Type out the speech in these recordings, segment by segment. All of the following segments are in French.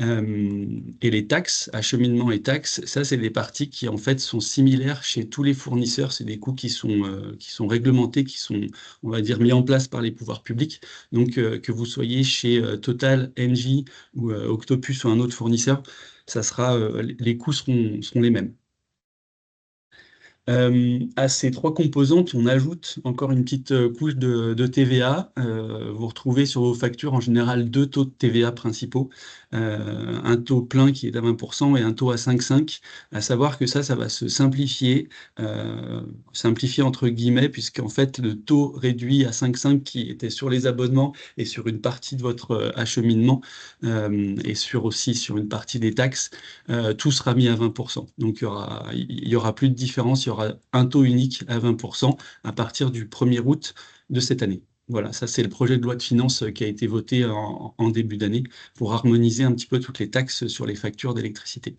Et les taxes, acheminement et taxes, ça, c'est des parties qui, en fait, sont similaires chez tous les fournisseurs. C'est des coûts qui sont réglementés, qui sont, on va dire, mis en place par les pouvoirs publics. Donc, que vous soyez chez Total, Engie ou Octopus ou un autre fournisseur, les coûts seront les mêmes. À ces trois composantes, on ajoute encore une petite couche de TVA. Vous retrouvez sur vos factures en général deux taux de TVA principaux. Un taux plein qui est à 20% et un taux à 5,5. À savoir que ça va se simplifier entre guillemets, puisqu'en fait le taux réduit à 5,5 qui était sur les abonnements et sur une partie de votre acheminement et aussi sur une partie des taxes, tout sera mis à 20%. Donc il y aura plus de différence, il y aura un taux unique à 20% à partir du 1er août de cette année. Voilà, ça c'est le projet de loi de finances qui a été voté en début d'année pour harmoniser un petit peu toutes les taxes sur les factures d'électricité.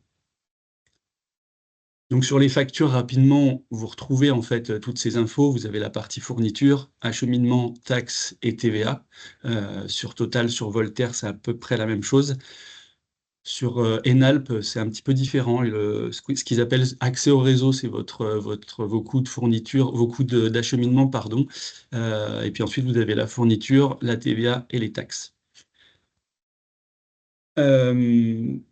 Donc sur les factures, rapidement, vous retrouvez en fait toutes ces infos. Vous avez la partie fourniture, acheminement, taxes et TVA. Sur Total, sur Voltaire, c'est à peu près la même chose. Sur Enalp, c'est un petit peu différent. Ce qu'ils appellent accès au réseau, c'est vos coûts de fourniture, vos coûts d'acheminement, pardon. Et puis ensuite, vous avez la fourniture, la TVA et les taxes.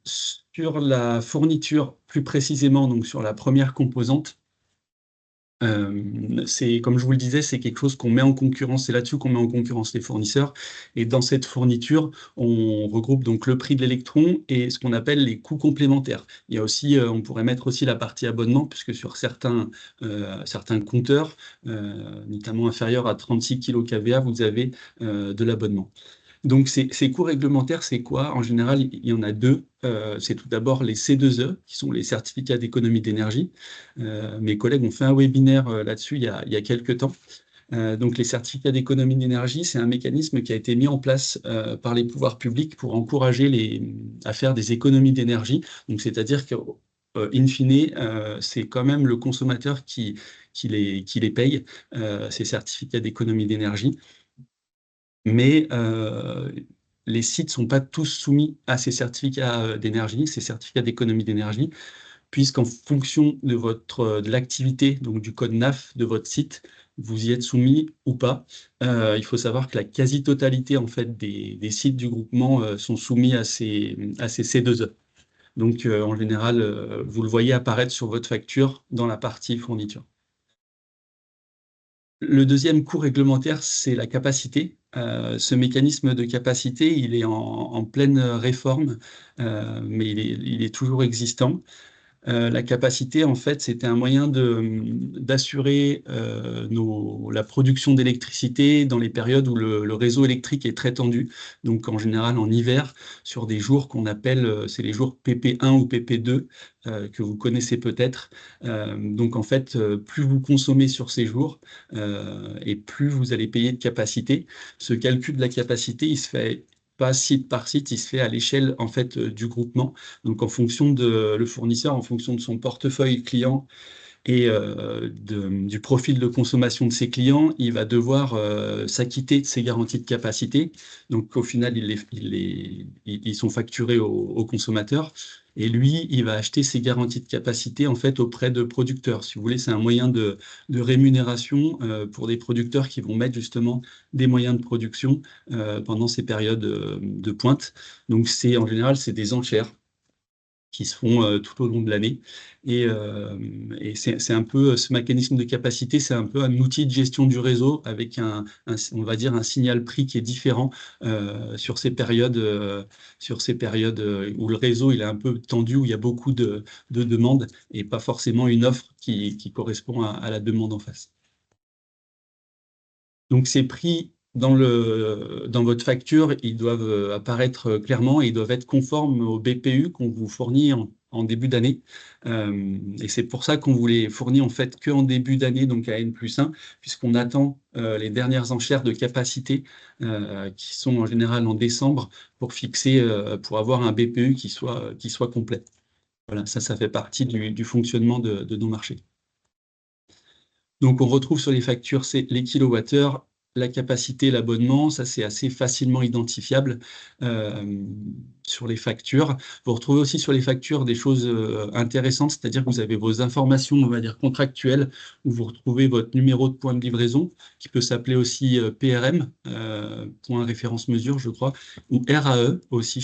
Sur la fourniture, plus précisément, donc sur la première composante, comme je vous le disais, c'est quelque chose qu'on met en concurrence, c'est là-dessus qu'on met en concurrence les fournisseurs. Et dans cette fourniture, on regroupe donc le prix de l'électron et ce qu'on appelle les coûts complémentaires. Il y a aussi, on pourrait mettre aussi la partie abonnement, puisque sur certains compteurs, notamment inférieurs à 36 kVA, vous avez de l'abonnement. Donc, ces coûts réglementaires, c'est quoi? En général, il y en a deux. C'est tout d'abord les C2E, qui sont les certificats d'économie d'énergie. Mes collègues ont fait un webinaire là-dessus il y a quelques temps. Donc, les certificats d'économie d'énergie, c'est un mécanisme qui a été mis en place par les pouvoirs publics pour encourager à faire des économies d'énergie. Donc, c'est-à-dire que, in fine, c'est quand même le consommateur qui les paye, ces certificats d'économie d'énergie. Mais les sites ne sont pas tous soumis à ces certificats d'énergie, ces certificats d'économie d'énergie, puisqu'en fonction de l'activité, donc du code NAF de votre site, vous y êtes soumis ou pas. Il faut savoir que la quasi-totalité en fait, des sites du groupement sont soumis à ces C2E. Donc en général, vous le voyez apparaître sur votre facture dans la partie fourniture. Le deuxième coût réglementaire, c'est la capacité. Ce mécanisme de capacité, il est en pleine réforme, mais il est toujours existant. La capacité, en fait, c'était un moyen d'assurer la production d'électricité dans les périodes où le réseau électrique est très tendu. Donc, en général, en hiver, sur des jours qu'on appelle, c'est les jours PP1 ou PP2, que vous connaissez peut-être. Donc, en fait, plus vous consommez sur ces jours, et plus vous allez payer de capacité. Ce calcul de la capacité, il se fait pas site par site, il se fait à l'échelle en fait du groupement. Donc en fonction le fournisseur, en fonction de son portefeuille client et du profil de consommation de ses clients, il va devoir s'acquitter de ses garanties de capacité. Donc au final, ils sont facturés au consommateur. Et lui, il va acheter ses garanties de capacité en fait auprès de producteurs. Si vous voulez, c'est un moyen de rémunération pour des producteurs qui vont mettre justement des moyens de production pendant ces périodes de pointe. Donc en général, c'est des enchères qui se font tout au long de l'année. Et c'est un peu ce mécanisme de capacité, c'est un peu un outil de gestion du réseau avec on va dire un signal prix qui est différent sur ces périodes, où le réseau il est un peu tendu, où il y a beaucoup de demandes et pas forcément une offre qui correspond à la demande en face. Donc ces prix dans votre facture, ils doivent apparaître clairement et ils doivent être conformes au BPU qu'on vous fournit en début d'année. Et c'est pour ça qu'on vous les fournit en fait qu'en début d'année, donc à N+1, puisqu'on attend les dernières enchères de capacité qui sont en général en décembre pour avoir un BPU qui soit complet. Voilà, ça fait partie du fonctionnement de nos marchés. Donc, on retrouve sur les factures, c'est les kilowattheures, la capacité, l'abonnement, ça c'est assez facilement identifiable. sur les factures. Vous retrouvez aussi sur les factures des choses intéressantes, c'est-à-dire que vous avez vos informations, on va dire, contractuelles, où vous retrouvez votre numéro de point de livraison, qui peut s'appeler aussi PRM, point référence mesure, je crois, ou RAE, aussi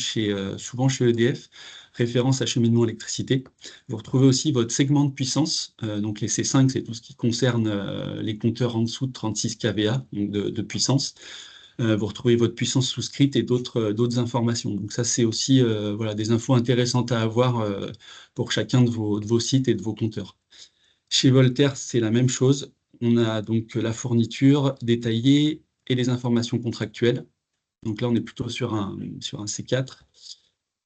souvent chez EDF, référence acheminement électricité. Vous retrouvez aussi votre segment de puissance, donc les C5, c'est tout ce qui concerne les compteurs en dessous de 36 kVA, donc de puissance. Vous retrouvez votre puissance souscrite et d'autres informations. Donc ça, c'est aussi voilà, des infos intéressantes à avoir pour chacun de vos sites et de vos compteurs. Chez Voltaire, c'est la même chose. On a donc la fourniture détaillée et les informations contractuelles. Donc là, on est plutôt sur un C4.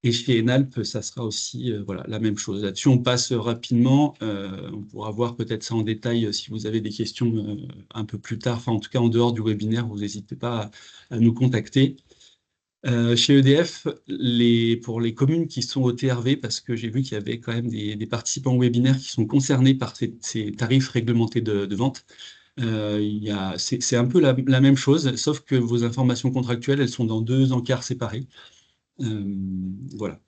Et chez Enalp, ça sera aussi voilà, la même chose. Là-dessus, on passe rapidement. On pourra voir peut-être ça en détail si vous avez des questions un peu plus tard. Enfin, en tout cas, en dehors du webinaire, vous n'hésitez pas à nous contacter. Chez EDF, pour les communes qui sont au TRV, parce que j'ai vu qu'il y avait quand même des participants au webinaire qui sont concernés par ces tarifs réglementés de vente, c'est un peu la même chose, sauf que vos informations contractuelles, elles sont dans 2 encarts séparés. Voilà.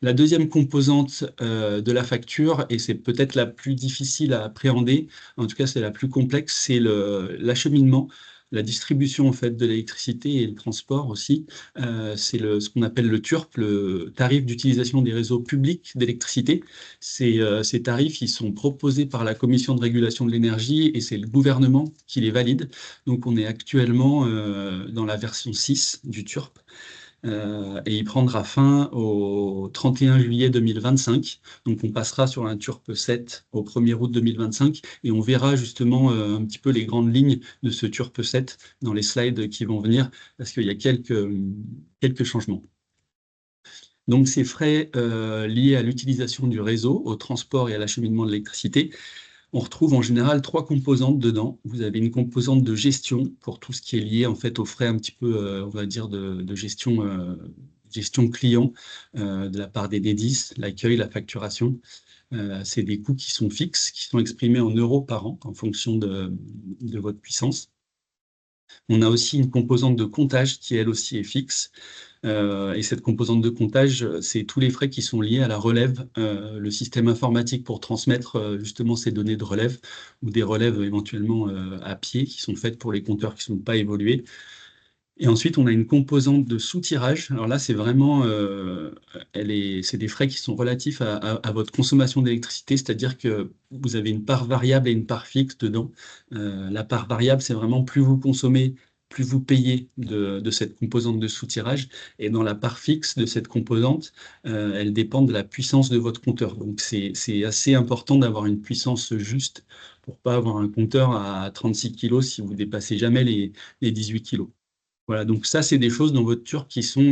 La deuxième composante de la facture, et c'est peut-être la plus difficile à appréhender, en tout cas c'est la plus complexe, c'est l'acheminement, la distribution en fait de l'électricité et le transport aussi. C'est ce qu'on appelle le TURP, le tarif d'utilisation des réseaux publics d'électricité. Ces tarifs, ils sont proposés par la Commission de régulation de l'énergie et c'est le gouvernement qui les valide. Donc on est actuellement dans la version 6 du TURP. Et il prendra fin au 31 juillet 2025. Donc on passera sur un TURP 7 au 1er août 2025 et on verra justement un petit peu les grandes lignes de ce TURP 7 dans les slides qui vont venir parce qu'il y a quelques changements. Donc ces frais liés à l'utilisation du réseau, au transport et à l'acheminement de l'électricité, on retrouve en général 3 composantes dedans. Vous avez une composante de gestion pour tout ce qui est lié en fait aux frais un petit peu, on va dire, de gestion client de la part des D10, l'accueil, la facturation. C'est des coûts qui sont fixes, qui sont exprimés en euros par an en fonction de votre puissance. On a aussi une composante de comptage qui, elle aussi, est fixe. Et cette composante de comptage, c'est tous les frais qui sont liés à la relève, le système informatique pour transmettre justement ces données de relève ou des relèves éventuellement à pied qui sont faites pour les compteurs qui ne sont pas évolués. Et ensuite, on a une composante de soutirage. Alors là, c'est vraiment, c'est des frais qui sont relatifs à votre consommation d'électricité, c'est-à-dire que vous avez une part variable et une part fixe dedans. La part variable, c'est vraiment plus vous consommez, plus vous payez de cette composante de soutirage. Et dans la part fixe de cette composante, elle dépend de la puissance de votre compteur. Donc c'est assez important d'avoir une puissance juste pour pas avoir un compteur à 36 kg si vous dépassez jamais les 18 kg. Voilà, donc ça, c'est des choses dans votre TURP qui sont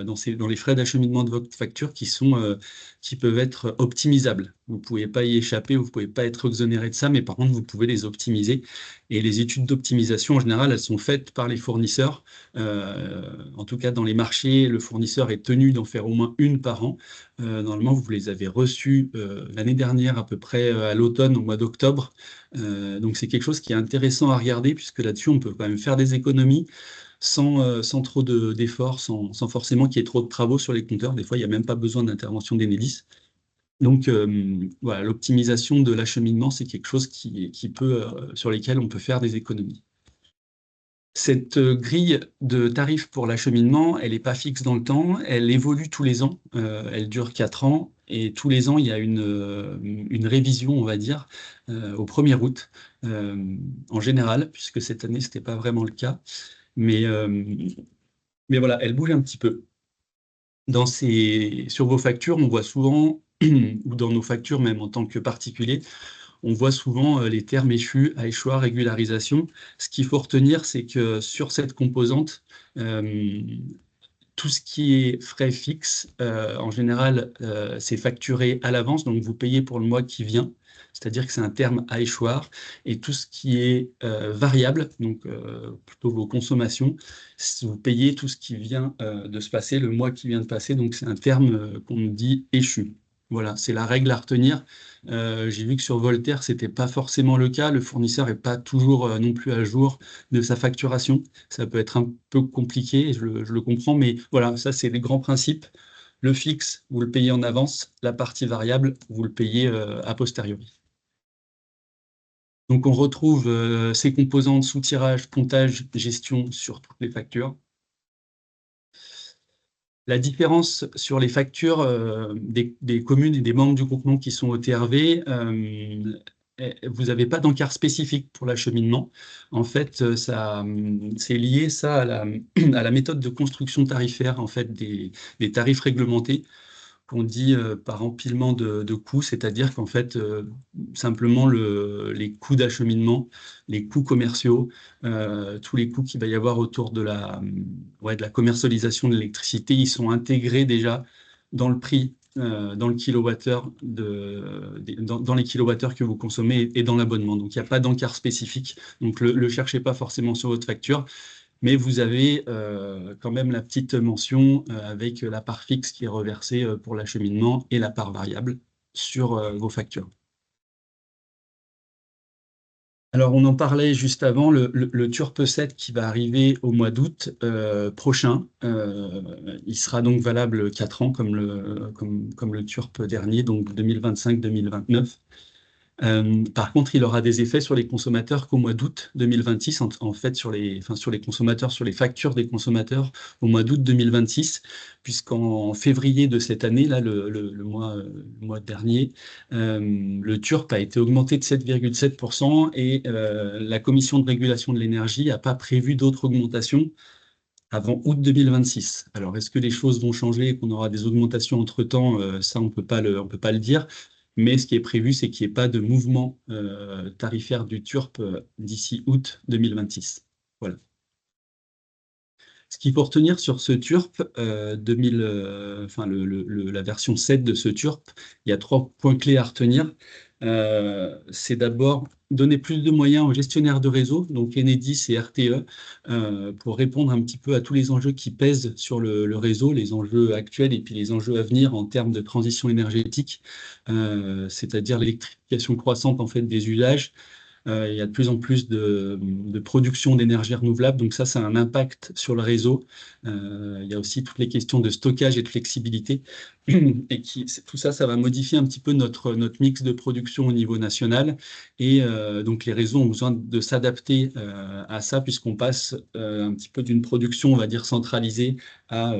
dans les frais d'acheminement de votre facture qui peuvent être optimisables. Vous ne pouvez pas y échapper, vous ne pouvez pas être exonéré de ça, mais par contre, vous pouvez les optimiser. Et les études d'optimisation, en général, elles sont faites par les fournisseurs. En tout cas, dans les marchés, le fournisseur est tenu d'en faire au moins une par an. Normalement, vous les avez reçues l'année dernière, à peu près à l'automne, au mois d'octobre. Donc, c'est quelque chose qui est intéressant à regarder, puisque là-dessus, on peut quand même faire des économies sans trop d'efforts, sans forcément qu'il y ait trop de travaux sur les compteurs. Des fois, il n'y a même pas besoin d'intervention d'Enedis. Donc, voilà, l'optimisation de l'acheminement, c'est quelque chose sur lesquels on peut faire des économies. Cette grille de tarifs pour l'acheminement, elle n'est pas fixe dans le temps, elle évolue tous les ans, elle dure 4 ans, et tous les ans, il y a une révision, on va dire, au 1er août, en général, puisque cette année, ce n'était pas vraiment le cas. Mais voilà, elle bouge un petit peu. Sur vos factures, on voit souvent, ou dans nos factures même en tant que particulier, on voit souvent les termes échus, à échoir, régularisation. Ce qu'il faut retenir, c'est que sur cette composante, tout ce qui est frais fixes, en général, c'est facturé à l'avance, donc vous payez pour le mois qui vient, c'est-à-dire que c'est un terme à échoir, et tout ce qui est variable, donc plutôt vos consommations, vous payez tout ce qui vient de se passer, le mois qui vient de passer, donc c'est un terme qu'on dit échu. Voilà, c'est la règle à retenir. J'ai vu que sur Voltaire, c'était pas forcément le cas. Le fournisseur n'est pas toujours non plus à jour de sa facturation. Ça peut être un peu compliqué, je le comprends, mais voilà, ça c'est les grands principes. Le fixe, vous le payez en avance. La partie variable, vous le payez a posteriori. Donc on retrouve ces composantes sous-tirage, pontage, gestion sur toutes les factures. La différence sur les factures des communes et des membres du groupement qui sont au TRV, vous n'avez pas d'encart spécifique pour l'acheminement. En fait, c'est lié ça à à la méthode de construction tarifaire en fait, des tarifs réglementés qu'on dit par empilement de coûts, c'est-à-dire qu'en fait, simplement les coûts d'acheminement, les coûts commerciaux, tous les coûts qu'il va y avoir autour de ouais, de la commercialisation de l'électricité, ils sont intégrés déjà dans le prix, dans le kilowattheure dans les kilowattheures que vous consommez et dans l'abonnement. Donc, il n'y a pas d'encart spécifique. Donc, le cherchez pas forcément sur votre facture. Mais vous avez quand même la petite mention avec la part fixe qui est reversée pour l'acheminement et la part variable sur vos factures. Alors, on en parlait juste avant, le TURPE 7 qui va arriver au mois d'août prochain. Il sera donc valable 4 ans comme le TURPE dernier, donc 2025-2029. Par contre, il aura des effets sur les consommateurs qu'au mois d'août 2026, en fait, sur les consommateurs, sur les factures des consommateurs au mois d'août 2026, puisqu'en février de cette année, là, le mois dernier, le TURP a été augmenté de 7,7% et la Commission de régulation de l'énergie n'a pas prévu d'autres augmentations avant août 2026. Alors, est-ce que les choses vont changer et qu'on aura des augmentations entre-temps? Ça, on peut pas le dire. Mais ce qui est prévu, c'est qu'il n'y ait pas de mouvement tarifaire du TURP d'ici août 2026. Voilà. Ce qu'il faut retenir sur ce TURP, enfin la version 7 de ce TURP, il y a 3 points clés à retenir. C'est d'abord donner plus de moyens aux gestionnaires de réseau, donc Enedis et RTE, pour répondre un petit peu à tous les enjeux qui pèsent sur le réseau, les enjeux actuels et puis les enjeux à venir en termes de transition énergétique, c'est-à-dire l'électrification croissante en fait des usages. Il y a de plus en plus de production d'énergie renouvelable, donc ça a un impact sur le réseau. Il y a aussi toutes les questions de stockage et de flexibilité. Et tout ça, ça va modifier un petit peu notre mix de production au niveau national. Et donc les réseaux ont besoin de s'adapter à ça, puisqu'on passe un petit peu d'une production, on va dire, centralisée à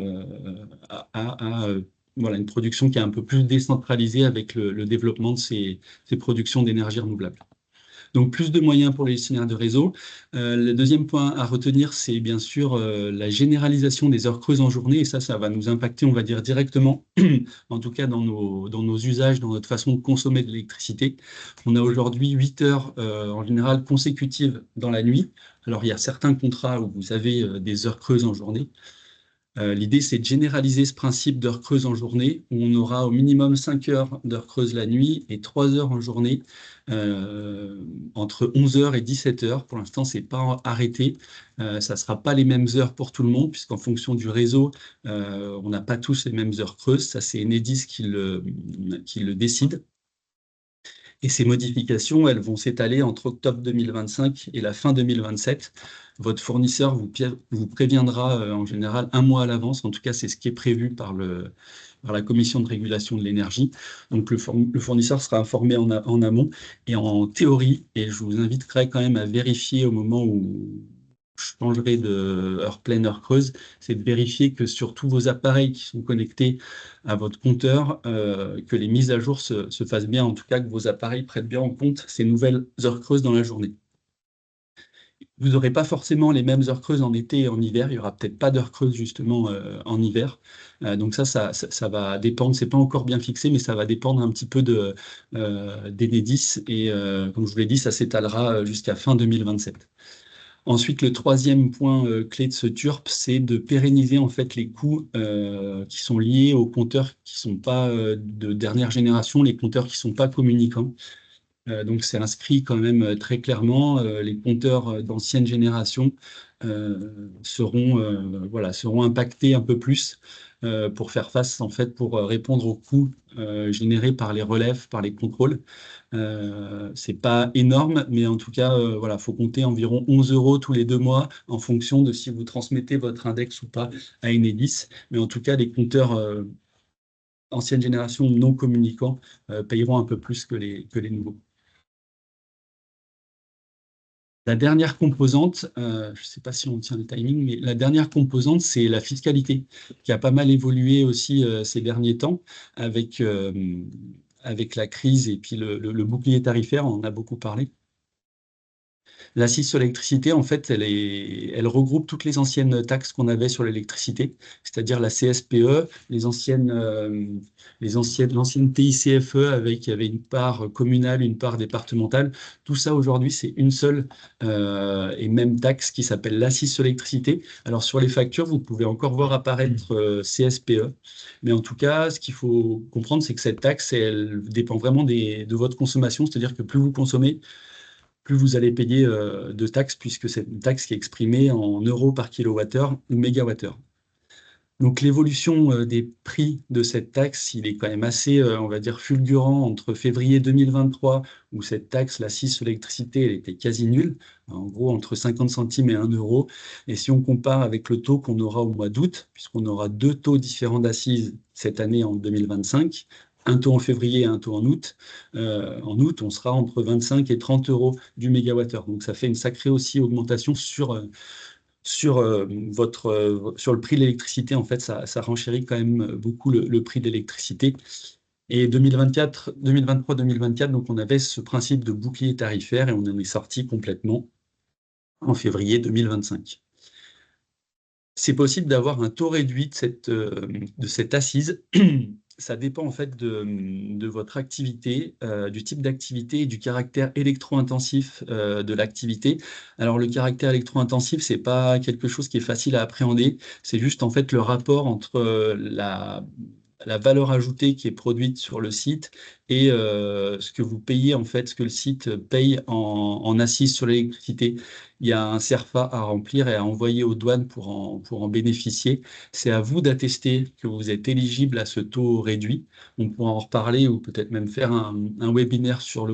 voilà, une production qui est un peu plus décentralisée avec le développement de ces productions d'énergie renouvelable. Donc, plus de moyens pour les gestionnaires de réseau. Le deuxième point à retenir, c'est bien sûr la généralisation des heures creuses en journée. Et ça va nous impacter, on va dire, directement, en tout cas dans nos usages, dans notre façon de consommer de l'électricité. On a aujourd'hui 8 heures en général consécutives dans la nuit. Alors, il y a certains contrats où vous avez des heures creuses en journée. L'idée, c'est de généraliser ce principe d'heures creuses en journée, où on aura au minimum 5 heures d'heures creuses la nuit et 3 heures en journée, entre 11 heures et 17 heures. Pour l'instant, ce n'est pas arrêté. Ça ne sera pas les mêmes heures pour tout le monde, puisqu'en fonction du réseau, on n'a pas tous les mêmes heures creuses. Ça, c'est Enedis qui le décide. Et ces modifications, elles vont s'étaler entre octobre 2025 et la fin 2027. Votre fournisseur vous préviendra en général un mois à l'avance. En tout cas, c'est ce qui est prévu par la Commission de régulation de l'énergie. Donc, le fournisseur sera informé en amont. Et en théorie, et je vous inviterai quand même à vérifier au moment où je changerai de heure pleine, heure creuse, c'est de vérifier que sur tous vos appareils qui sont connectés à votre compteur, que les mises à jour se fassent bien, en tout cas que vos appareils prennent bien en compte ces nouvelles heures creuses dans la journée. Vous n'aurez pas forcément les mêmes heures creuses en été et en hiver. Il n'y aura peut-être pas d'heures creuses justement en hiver. Donc ça va dépendre. C'est pas encore bien fixé, mais ça va dépendre un petit peu d'Enedis. Et comme je vous l'ai dit, ça s'étalera jusqu'à fin 2027. Ensuite, le troisième point clé de ce TURP, c'est de pérenniser en fait les coûts qui sont liés aux compteurs qui ne sont pas de dernière génération, les compteurs qui ne sont pas communicants. Donc, c'est inscrit quand même très clairement. Les compteurs d'ancienne génération seront impactés un peu plus pour faire face, en fait, pour répondre aux coûts générés par les relèves, par les contrôles. C'est pas énorme, mais en tout cas, voilà, faut compter environ 11 euros tous les 2 mois en fonction de si vous transmettez votre index ou pas à Enedis. Mais en tout cas, les compteurs ancienne génération non communicants payeront un peu plus que les nouveaux. La dernière composante, je ne sais pas si on tient le timing, mais la dernière composante, c'est la fiscalité, qui a pas mal évolué aussi ces derniers temps avec la crise et puis le bouclier tarifaire, on en a beaucoup parlé. L'accise sur l'électricité, en fait, elle regroupe toutes les anciennes taxes qu'on avait sur l'électricité, c'est-à-dire la CSPE, l'ancienne TICFE avec, il y avait une part communale, une part départementale. Tout ça, aujourd'hui, c'est une seule et même taxe qui s'appelle l'accise sur l'électricité. Alors, sur les factures, vous pouvez encore voir apparaître CSPE. Mais en tout cas, ce qu'il faut comprendre, c'est que cette taxe, elle dépend vraiment de votre consommation, c'est-à-dire que plus vous consommez, plus vous allez payer de taxes, puisque c'est une taxe qui est exprimée en euros par kilowattheure ou mégawattheure. Donc l'évolution des prix de cette taxe, il est quand même assez, on va dire, fulgurant entre février 2023, où cette taxe, l'accise sur l'électricité, elle était quasi nulle, en gros entre 50 centimes et 1 euro. Et si on compare avec le taux qu'on aura au mois d'août, puisqu'on aura deux taux différents d'assises cette année en 2025, un taux en février et un taux en août, on sera entre 25 et 30 euros du mégawattheure. Donc ça fait une sacrée aussi augmentation sur le prix de l'électricité. En fait, ça renchérit quand même beaucoup le prix de l'électricité. Et 2024, 2023-2024, donc on avait ce principe de bouclier tarifaire et on en est sorti complètement en février 2025. C'est possible d'avoir un taux réduit de cette assise. Ça dépend en fait de votre activité, du type d'activité et du caractère électro-intensif de l'activité. Alors le caractère électro-intensif, c'est pas quelque chose qui est facile à appréhender. C'est juste en fait le rapport entre la valeur ajoutée qui est produite sur le site et ce que vous payez en fait, ce que le site paye en assise sur l'électricité. Il y a un CERFA à remplir et à envoyer aux douanes pour en bénéficier. C'est à vous d'attester que vous êtes éligible à ce taux réduit. On pourra en reparler ou peut-être même faire un webinaire sur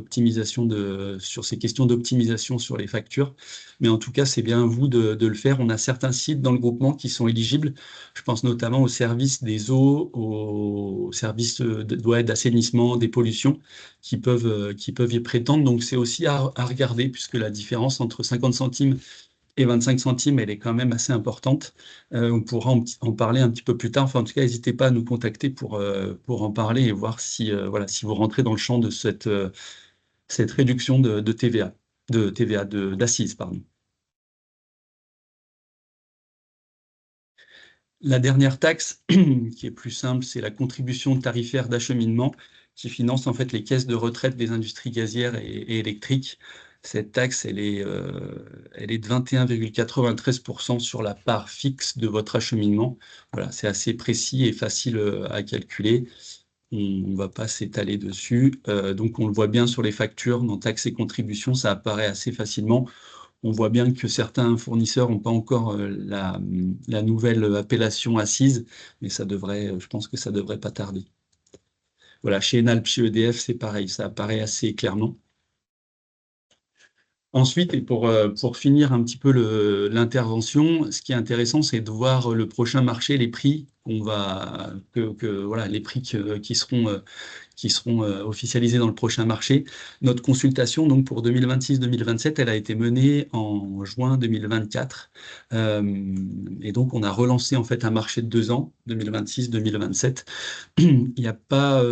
sur ces questions d'optimisation sur les factures. Mais en tout cas, c'est bien à vous de le faire. On a certains sites dans le groupement qui sont éligibles. Je pense notamment au service des eaux, au service d'assainissement, des pollutions qui peuvent y prétendre. Donc, c'est aussi à regarder puisque la différence entre 50 centimes et 25 centimes, elle est quand même assez importante. On pourra en parler un petit peu plus tard. Enfin, en tout cas, n'hésitez pas à nous contacter pour en parler et voir voilà, si vous rentrez dans le champ de cette réduction de TVA, d'assises, pardon. La dernière taxe, qui est plus simple, c'est la contribution tarifaire d'acheminement, qui finance en fait les caisses de retraite des industries gazières et électriques. Cette taxe, elle est de 21,93% sur la part fixe de votre acheminement. Voilà, c'est assez précis et facile à calculer. On ne va pas s'étaler dessus. Donc, on le voit bien sur les factures, dans taxes et contributions, ça apparaît assez facilement. On voit bien que certains fournisseurs n'ont pas encore la nouvelle appellation assise, mais je pense que ça devrait pas tarder. Voilà, chez Enalp, chez EDF, c'est pareil, ça apparaît assez clairement. Ensuite, et pour finir un petit peu l'intervention, ce qui est intéressant, c'est de voir le prochain marché, les prix voilà, les prix qui seront officialisés dans le prochain marché. Notre consultation, donc pour 2026-2027, elle a été menée en juin 2024. Et donc, on a relancé en fait un marché de 2 ans, 2026-2027. Il n'y a pas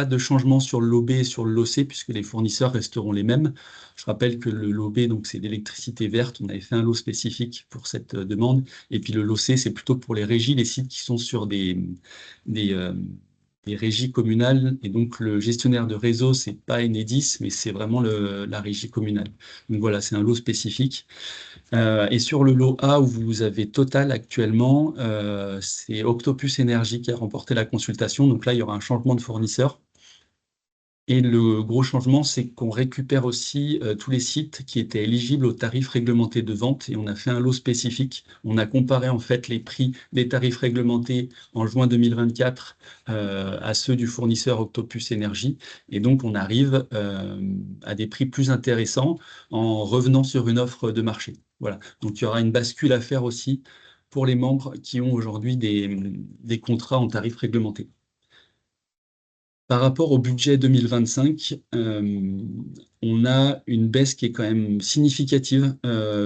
de changement sur le LOB et sur le LOC, puisque les fournisseurs resteront les mêmes. Je rappelle que le LOB, donc, c'est l'électricité verte. On avait fait un lot spécifique pour cette demande. Et puis le LOC, c'est plutôt pour les régies, les sites qui sont sur des, euh, des régies communales. Et donc, le gestionnaire de réseau, c'est pas Enedis, mais c'est vraiment la régie communale. Donc voilà, c'est un lot spécifique. Et sur le lot A, où vous avez Total actuellement, c'est Octopus Énergie qui a remporté la consultation. Donc là, il y aura un changement de fournisseur. Et le gros changement, c'est qu'on récupère aussi tous les sites qui étaient éligibles aux tarifs réglementés de vente et on a fait un lot spécifique. On a comparé en fait les prix des tarifs réglementés en juin 2024 à ceux du fournisseur Octopus Énergie. Et donc, on arrive à des prix plus intéressants en revenant sur une offre de marché. Voilà. Donc, il y aura une bascule à faire aussi pour les membres qui ont aujourd'hui des contrats en tarifs réglementés. Par rapport au budget 2025, on a une baisse qui est quand même significative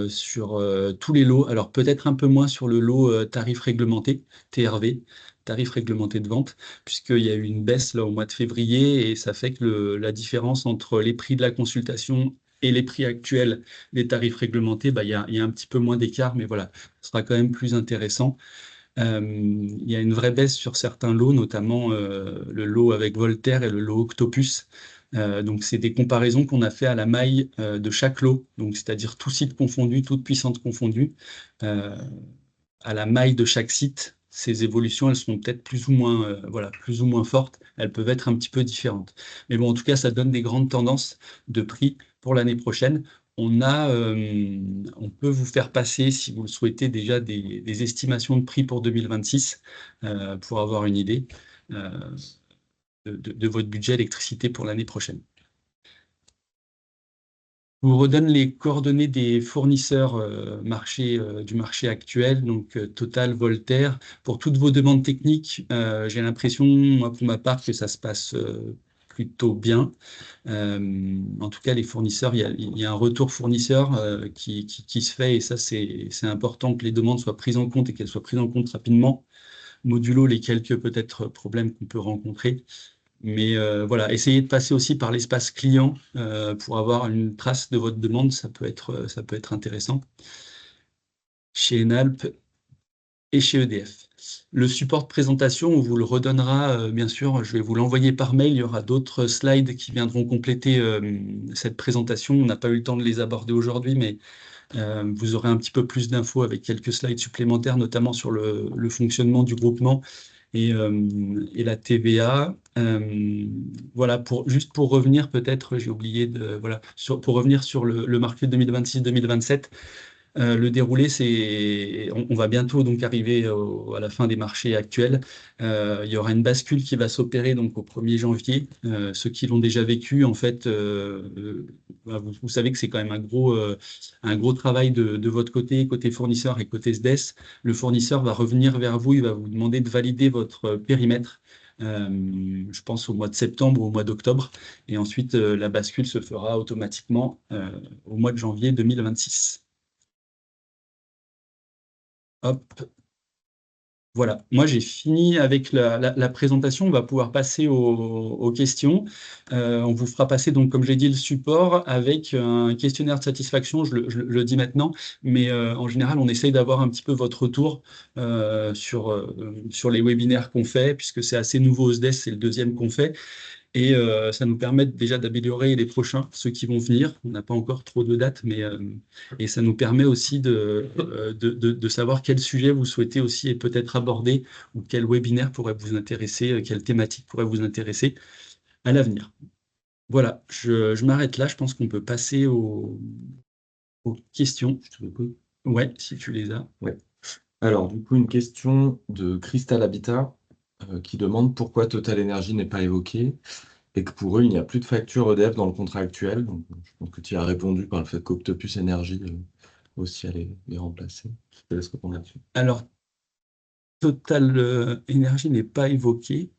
sur tous les lots. Alors peut-être un peu moins sur le lot tarif réglementé, TRV, tarif réglementé de vente, puisqu'il y a eu une baisse là au mois de février et ça fait que la différence entre les prix de la consultation et les prix actuels des tarifs réglementés, bah, il y a un petit peu moins d'écart, mais voilà, ce sera quand même plus intéressant. Il y a une vraie baisse sur certains lots, notamment le lot avec Voltaire et le lot Octopus. Donc, c'est des comparaisons qu'on a fait à la maille de chaque lot, donc c'est-à-dire tout site confondu, toute puissance confondue. Euh, à la maille de chaque site, ces évolutions, elles sont peut-être plus ou moins, voilà, plus ou moins fortes. Elles peuvent être un petit peu différentes. Mais bon, en tout cas, ça donne des grandes tendances de prix pour l'année prochaine. On peut vous faire passer, si vous le souhaitez, déjà des estimations de prix pour 2026 pour avoir une idée euh, de votre budget électricité pour l'année prochaine. Je vous redonne les coordonnées des fournisseurs du marché actuel, donc Total, Voltaire. Pour toutes vos demandes techniques, j'ai l'impression, moi, pour ma part, que ça se passe plutôt bien. En tout cas, les fournisseurs, il y a un retour fournisseur qui se fait et ça, c'est important que les demandes soient prises en compte et qu'elles soient prises en compte rapidement, modulo les quelques peut-être problèmes qu'on peut rencontrer. Mais voilà, essayez de passer aussi par l'espace client pour avoir une trace de votre demande, ça peut être intéressant chez Enalp et chez EDF. Le support de présentation, on vous le redonnera, bien sûr, je vais vous l'envoyer par mail. Il y aura d'autres slides qui viendront compléter cette présentation. On n'a pas eu le temps de les aborder aujourd'hui, mais vous aurez un petit peu plus d'infos avec quelques slides supplémentaires, notamment sur le fonctionnement du groupement et la TVA. Voilà, juste pour revenir, peut-être, j'ai oublié voilà, pour revenir sur le marché 2026-2027. Le déroulé, on va bientôt donc arriver à la fin des marchés actuels. Il y aura une bascule qui va s'opérer donc au 1er janvier. Ceux qui l'ont déjà vécu, en fait, bah, vous savez que c'est quand même un gros travail de votre côté fournisseur et côté SDES. Le fournisseur va revenir vers vous, il va vous demander de valider votre périmètre. Je pense au mois de septembre ou au mois d'octobre. Et ensuite, la bascule se fera automatiquement au mois de janvier 2026. Hop, voilà. Moi, j'ai fini avec la présentation. On va pouvoir passer aux questions. On vous fera passer, donc, comme j'ai dit, le support avec un questionnaire de satisfaction. Je le dis maintenant, mais en général, on essaye d'avoir un petit peu votre retour sur les webinaires qu'on fait, puisque c'est assez nouveau au SDES, c'est le deuxième qu'on fait. Et ça nous permet déjà d'améliorer les prochains, ceux qui vont venir. On n'a pas encore trop de dates, mais et ça nous permet aussi de savoir quel sujet vous souhaitez aussi et peut-être aborder ou quel webinaire pourrait vous intéresser, quelle thématique pourrait vous intéresser à l'avenir. Voilà, je m'arrête là. Je pense qu'on peut passer aux questions. Ouais, si tu les as. Ouais. Alors, du coup, une question de Crystal Habitat qui demande pourquoi Total Energy n'est pas évoqué et que pour eux, il n'y a plus de facture EDF dans le contrat actuel. Donc, je pense que tu y as répondu par le fait qu'Octopus Energy aussi allait les remplacer. Je te laisse répondre là-dessus. Alors, Total Énergie n'est pas évoqué.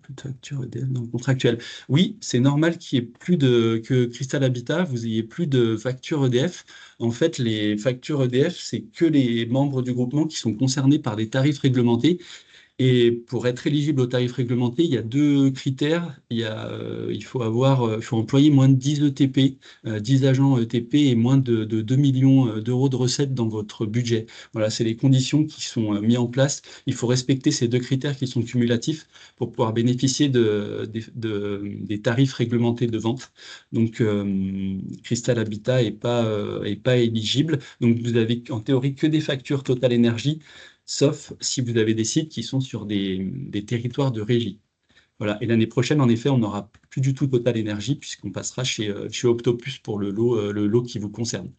Plus de facture EDF dans le contrat actuel. Oui, c'est normal qu'il y ait que Crystal Habitat, vous ayez plus de factures EDF. En fait, les factures EDF, c'est que les membres du groupement qui sont concernés par des tarifs réglementés. Et pour être éligible au tarif réglementé, il y a deux critères. Il faut employer moins de 10 ETP, 10 agents ETP et moins de 2 millions d'euros de recettes dans votre budget. Voilà, c'est les conditions qui sont mises en place. Il faut respecter ces deux critères qui sont cumulatifs pour pouvoir bénéficier des tarifs réglementés de vente. Donc, Crystal Habitat est pas éligible. Donc, vous avez en théorie que des factures Total Énergie sauf si vous avez des sites qui sont sur des territoires de régie. Voilà. Et l'année prochaine, en effet, on n'aura plus du tout Total Energy puisqu'on passera chez Octopus pour le lot qui vous concerne.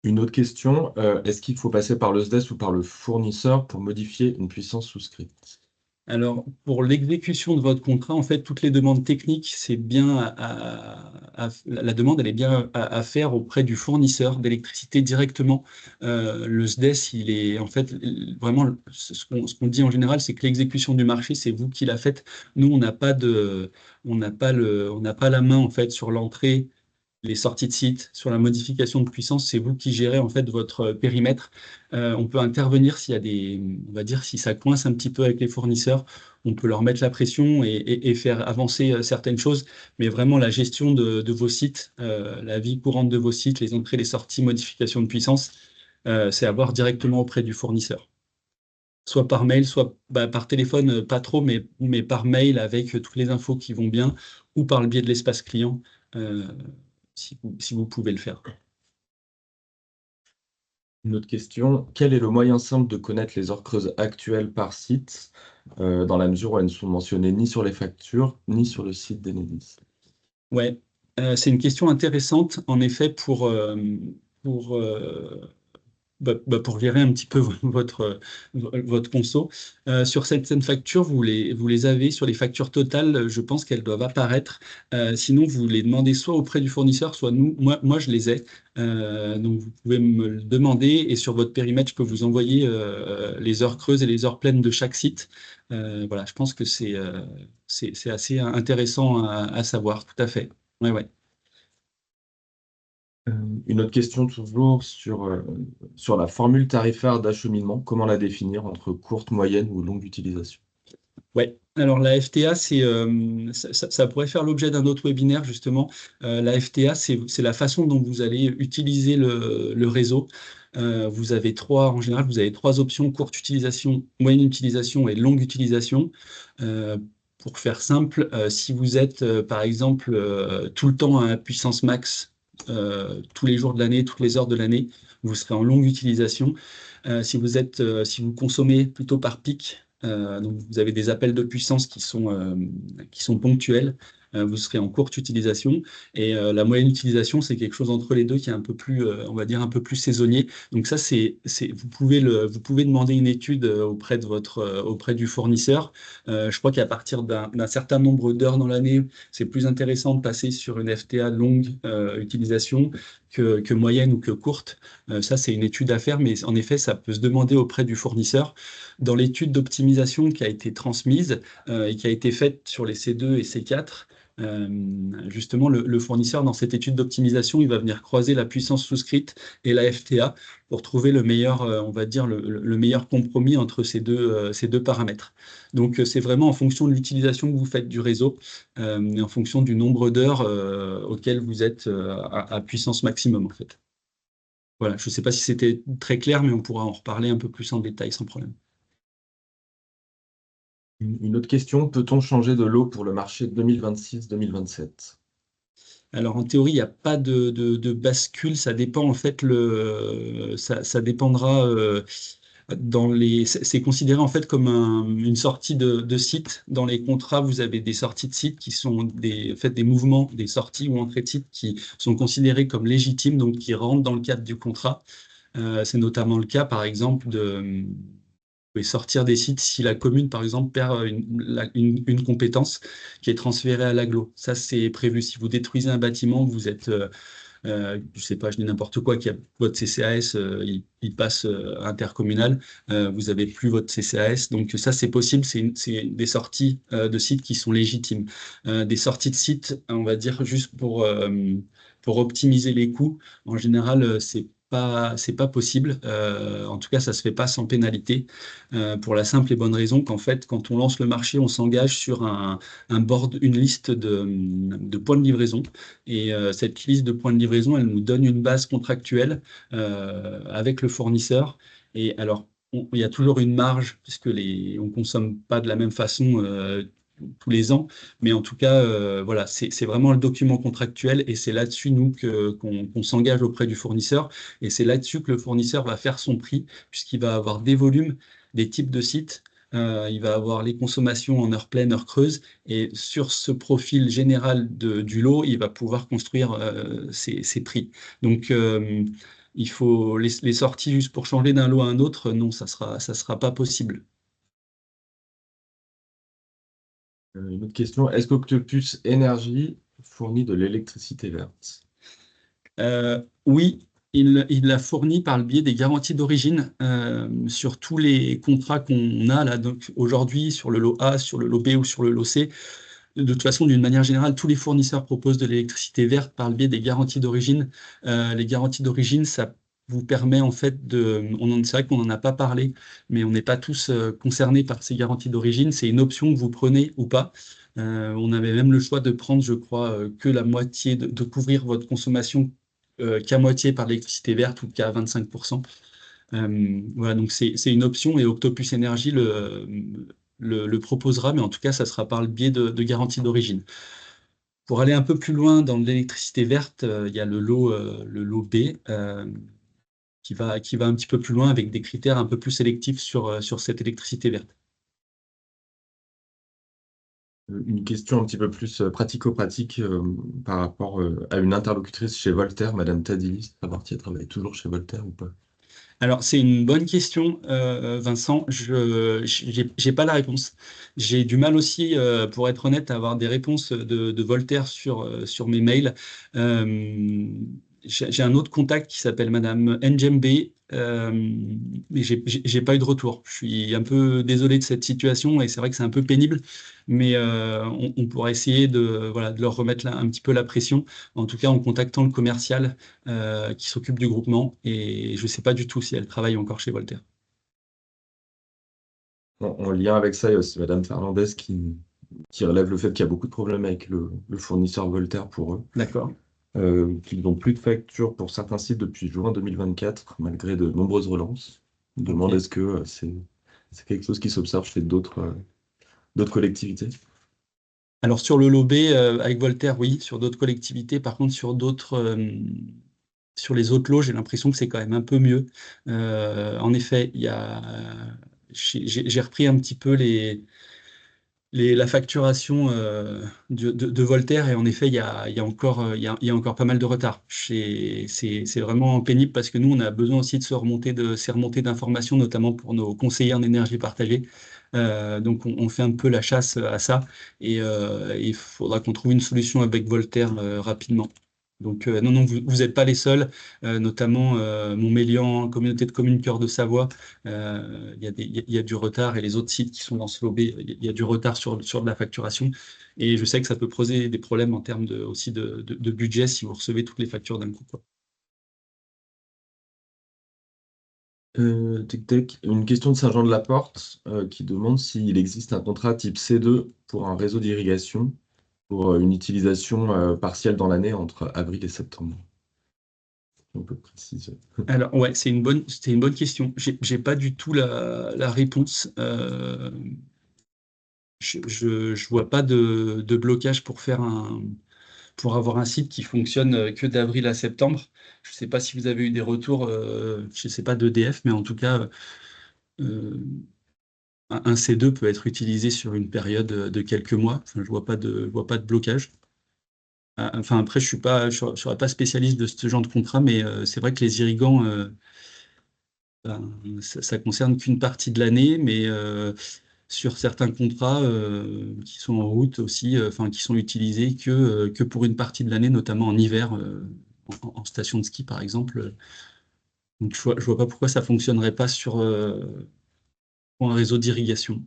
Une autre question, est-ce qu'il faut passer par le SDES ou par le fournisseur pour modifier une puissance souscrite? Alors, pour l'exécution de votre contrat, en fait, toutes les demandes techniques, c'est bien la demande, elle est bien à faire auprès du fournisseur d'électricité directement. Le SDES, il est en fait vraiment ce qu'on dit en général, c'est que l'exécution du marché, c'est vous qui la faites. Nous, on n'a pas la main en fait sur l'entrée, les sorties de site, sur la modification de puissance, c'est vous qui gérez en fait votre périmètre. On peut intervenir s'il y a on va dire, si ça coince un petit peu avec les fournisseurs, on peut leur mettre la pression et faire avancer certaines choses. Mais vraiment, la gestion de vos sites, la vie courante de vos sites, les entrées, les sorties, modification de puissance, c'est à voir directement auprès du fournisseur. Soit par mail, soit par téléphone, pas trop, mais par mail avec toutes les infos qui vont bien, ou par le biais de l'espace client. euh, si vous pouvez le faire. Une autre question, quel est le moyen simple de connaître les heures creuses actuelles par site, dans la mesure où elles ne sont mentionnées ni sur les factures, ni sur le site d'Enedis? Ouais, c'est une question intéressante, en effet, pour, pour gérer un petit peu votre conso. Sur certaines factures, vous les avez. Sur les factures totales, je pense qu'elles doivent apparaître. Sinon, vous les demandez soit auprès du fournisseur, soit nous. Moi, je les ai. Donc, vous pouvez me le demander. Et sur votre périmètre, je peux vous envoyer les heures creuses et les heures pleines de chaque site. Voilà, je pense que c'est assez intéressant à savoir, tout à fait. Ouais, ouais. Euh, une autre question toujours sur la formule tarifaire d'acheminement, comment la définir entre courte, moyenne ou longue utilisation? Ouais, alors la FTA, ça pourrait faire l'objet d'un autre webinaire, justement. La FTA, c'est la façon dont vous allez utiliser le réseau. En général, vous avez trois options, courte utilisation, moyenne utilisation et longue utilisation. Euh, pour faire simple, si vous êtes, par exemple, tout le temps à puissance max, tous les jours de l'année, toutes les heures de l'année, vous serez en longue utilisation. Si vous consommez plutôt par pic, donc vous avez des appels de puissance qui sont ponctuels, vous serez en courte utilisation. Et la moyenne utilisation, c'est quelque chose entre les deux qui est un peu plus, on va dire, un peu plus saisonnier. Donc ça, vous pouvez demander une étude auprès du fournisseur. Je crois qu'à partir d'un certain nombre d'heures dans l'année, c'est plus intéressant de passer sur une FTA longue utilisation que moyenne ou que courte. Ça, c'est une étude à faire, mais en effet, ça peut se demander auprès du fournisseur. Dans l'étude d'optimisation qui a été transmise et qui a été faite sur les C2 et C4, justement, le fournisseur, dans cette étude d'optimisation, il va venir croiser la puissance souscrite et la FTA pour trouver le meilleur, on va dire, le meilleur compromis entre ces deux paramètres. Donc, c'est vraiment en fonction de l'utilisation que vous faites du réseau et en fonction du nombre d'heures auxquelles vous êtes à puissance maximum, en fait. Voilà, je ne sais pas si c'était très clair, mais on pourra en reparler un peu plus en détail sans problème. Une autre question, peut-on changer de lot pour le marché 2026-2027? Alors en théorie, il n'y a pas de bascule, ça dépend en fait ça dépendra c'est considéré en fait comme une sortie de site. Dans les contrats, vous avez des sorties de site qui sont en fait, des mouvements, des sorties ou entrées de site qui sont considérés comme légitimes, donc qui rentrent dans le cadre du contrat. C'est notamment le cas, par exemple, pouvez sortir des sites si la commune, par exemple, perd une compétence qui est transférée à l'agglo. Ça, c'est prévu. Si vous détruisez un bâtiment, vous êtes, je sais pas, je dis n'importe quoi, qui a votre CCAS, il passe intercommunal, vous avez plus votre CCAS. Donc ça, c'est possible. C'est des sorties de sites qui sont légitimes. Des sorties de sites, on va dire, juste pour optimiser les coûts. En général, c'est pas possible. En tout cas, ça se fait pas sans pénalité, pour la simple et bonne raison qu'en fait, quand on lance le marché, on s'engage sur un board, une liste de points de livraison. Et cette liste de points de livraison, elle nous donne une base contractuelle avec le fournisseur. Et alors, il y a toujours une marge, puisque on ne consomme pas de la même façon tous les ans. Mais en tout cas, voilà, c'est vraiment le document contractuel et c'est là-dessus, nous, qu'on s'engage auprès du fournisseur. Et c'est là-dessus que le fournisseur va faire son prix, puisqu'il va avoir des volumes, des types de sites. il va avoir les consommations en heure pleine, heure creuse, et sur ce profil général du lot, il va pouvoir construire ses prix. Donc, il faut les sorties juste pour changer d'un lot à un autre, non, ça sera pas possible. Une autre question, est-ce qu'Octopus Énergie fournit de l'électricité verte? Oui, il la fournit par le biais des garanties d'origine sur tous les contrats qu'on a là, donc aujourd'hui sur le lot A, sur le lot B ou sur le lot C. De toute façon, d'une manière générale, tous les fournisseurs proposent de l'électricité verte par le biais des garanties d'origine. Les garanties d'origine, ça vous permet en fait c'est vrai qu'on n'en a pas parlé, mais on n'est pas tous concernés par ces garanties d'origine. C'est une option que vous prenez ou pas. On avait même le choix de prendre, je crois, que la moitié, de couvrir votre consommation qu'à moitié par l'électricité verte ou qu'à 25%. Voilà, donc c'est une option et Octopus Energy le proposera, mais en tout cas, ça sera par le biais de garanties d'origine. Pour aller un peu plus loin dans l'électricité verte, il y a le lot B qui va un petit peu plus loin avec des critères un peu plus sélectifs sur cette électricité verte. Une question un petit peu plus pratico-pratique par rapport à une interlocutrice chez Voltaire, Madame Tadili, savoir si elle travaille toujours chez Voltaire ou pas. Alors, c'est une bonne question, Vincent. J'ai pas la réponse. J'ai du mal aussi, pour être honnête, à avoir des réponses de Voltaire sur mes mails. Euh, j'ai un autre contact qui s'appelle Madame Njembe, mais j'ai pas eu de retour. Je suis un peu désolé de cette situation et c'est vrai que c'est un peu pénible, mais on pourra essayer voilà, de leur remettre un petit peu la pression, en tout cas en contactant le commercial qui s'occupe du groupement, et je ne sais pas du tout si elle travaille encore chez Voltaire. En lien avec ça, il y a aussi Madame Fernandez qui relève le fait qu'il y a beaucoup de problèmes avec le fournisseur Voltaire pour eux, D'accord. qu'ils n'ont plus de facture pour certains sites depuis juin 2024, malgré de nombreuses relances. On me demande Ok. est-ce que c'est quelque chose qui s'observe chez d'autres collectivités? Alors sur le lobby avec Voltaire, oui. Sur d'autres collectivités, par contre, sur les autres lots, j'ai l'impression que c'est quand même un peu mieux. En effet, j'ai repris un petit peu la facturation de Voltaire, et en effet, il y a encore, il y a encore pas mal de retard. C'est vraiment pénible parce que nous, on a besoin aussi de ces remontées d'informations, notamment pour nos conseillers en énergie partagée. Donc, on fait un peu la chasse à ça, et il faudra qu'on trouve une solution avec Voltaire rapidement. Donc, non, non, vous n'êtes pas les seuls, notamment Montmélian, communauté de communes Cœur de Savoie. Il y a du retard, et les autres sites qui sont dans ce lobby, il y a du retard sur de la facturation. Et je sais que ça peut poser des problèmes en termes aussi de budget si vous recevez toutes les factures d'un coup, quoi. Tic tac. Une question de Saint-Jean-de-la-Porte qui demande s'il existe un contrat type C2 pour un réseau d'irrigation pour une utilisation partielle dans l'année entre avril et septembre. On peut préciser. Alors, ouais, c'était une bonne question. J'ai pas du tout la réponse. Je vois pas de blocage pour avoir un site qui fonctionne que d'avril à septembre. Je sais pas si vous avez eu des retours, je sais pas d'EDF, mais en tout cas, euh, un C2 peut être utilisé sur une période de quelques mois. Enfin, je vois pas de blocage. Enfin, après, je serais pas spécialiste de ce genre de contrat, mais c'est vrai que les irrigants, ben, ça concerne qu'une partie de l'année, mais sur certains contrats qui sont en route aussi, enfin qui sont utilisés que pour une partie de l'année, notamment en hiver, en station de ski par exemple. Donc je vois pas pourquoi ça fonctionnerait pas pour un réseau d'irrigation.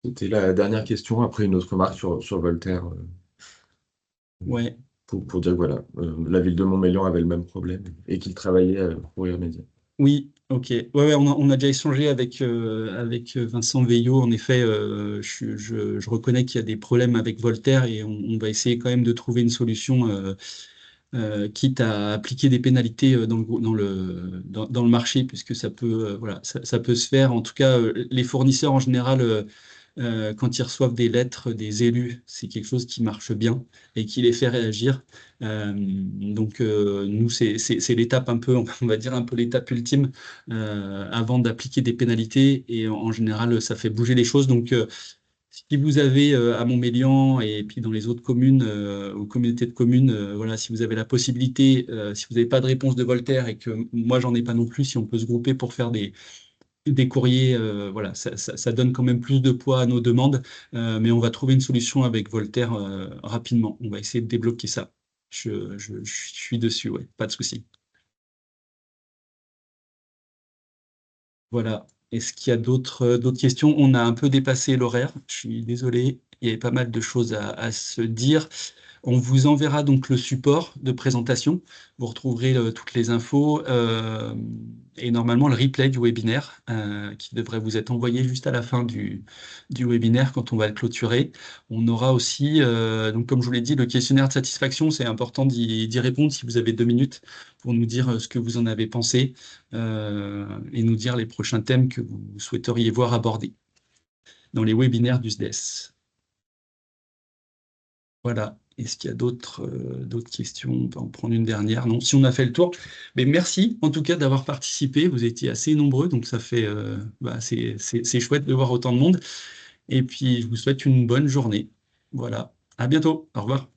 C'était la dernière question, après une autre remarque sur Voltaire, Ouais, pour dire que voilà, la ville de Montmélian avait le même problème et qu'il travaillait pour y remédier. oui, ok. Ouais, on a déjà échangé avec Vincent Veillot. En effet, je reconnais qu'il y a des problèmes avec Voltaire, et on va essayer quand même de trouver une solution, quitte à appliquer des pénalités dans le marché, puisque ça peut, voilà, ça peut se faire. En tout cas, les fournisseurs en général quand ils reçoivent des lettres des élus, c'est quelque chose qui marche bien et qui les fait réagir. Nous, c'est l'étape un peu, on va dire un peu l'étape ultime avant d'appliquer des pénalités et en général, ça fait bouger les choses. Si vous avez à Montmélian et puis dans les autres communes ou communautés de communes, voilà, si vous avez la possibilité, si vous n'avez pas de réponse de Voltaire et que moi j'en ai pas non plus, si on peut se grouper pour faire des courriers, voilà, ça donne quand même plus de poids à nos demandes, mais on va trouver une solution avec Voltaire rapidement. On va essayer de débloquer ça. Je suis dessus, ouais, pas de souci. Voilà. Est-ce qu'il y a d'autres questions? On a un peu dépassé l'horaire. Je suis désolé. Il y avait pas mal de choses à se dire. On vous enverra donc le support de présentation. Vous retrouverez toutes les infos et normalement le replay du webinaire qui devrait vous être envoyé juste à la fin du webinaire quand on va le clôturer. On aura aussi, donc comme je vous l'ai dit, le questionnaire de satisfaction. C'est important d'y répondre si vous avez 2 minutes pour nous dire ce que vous en avez pensé et nous dire les prochains thèmes que vous souhaiteriez voir abordés dans les webinaires du SDES. Voilà. Est-ce qu'il y a d'autres questions? On peut en prendre une dernière. Non, si on a fait le tour. Mais merci en tout cas d'avoir participé. Vous étiez assez nombreux, donc ça fait c'est chouette de voir autant de monde. Et puis je vous souhaite une bonne journée. Voilà. À bientôt. Au revoir.